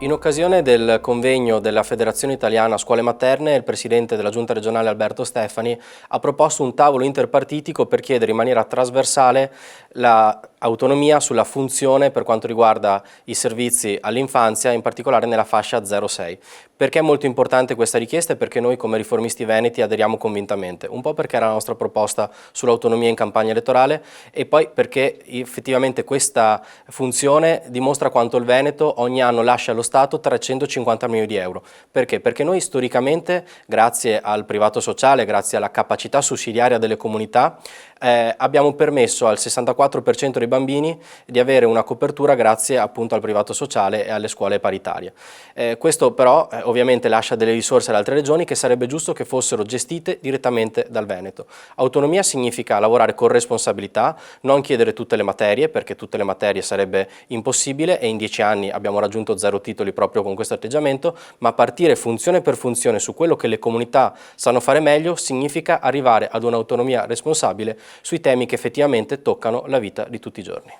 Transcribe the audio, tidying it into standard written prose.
In occasione del convegno della Federazione Italiana Scuole Materne, il presidente della Giunta regionale Alberto Stefani ha proposto un tavolo interpartitico per chiedere in maniera trasversale l'autonomia sulla funzione per quanto riguarda i servizi all'infanzia, in particolare nella fascia 0-6. Perché è molto importante questa richiesta e perché noi come riformisti veneti aderiamo convintamente? Un po' perché era la nostra proposta sull'autonomia in campagna elettorale e poi perché effettivamente questa funzione dimostra quanto il Veneto ogni anno lascia allo Stato 350 milioni di euro. Perché? Perché noi storicamente, grazie al privato sociale, grazie alla capacità sussidiaria delle comunità, abbiamo permesso al 64% dei bambini di avere una copertura grazie appunto al privato sociale e alle scuole paritarie. Questo però ovviamente lascia delle risorse alle altre regioni che sarebbe giusto che fossero gestite direttamente dal Veneto. Autonomia significa lavorare con responsabilità, non chiedere tutte le materie perché tutte le materie sarebbe impossibile e in 10 anni abbiamo raggiunto 0 titoli proprio con questo atteggiamento, ma partire funzione per funzione su quello che le comunità sanno fare meglio significa arrivare ad un'autonomia responsabile sui temi che effettivamente toccano la vita di tutti i giorni.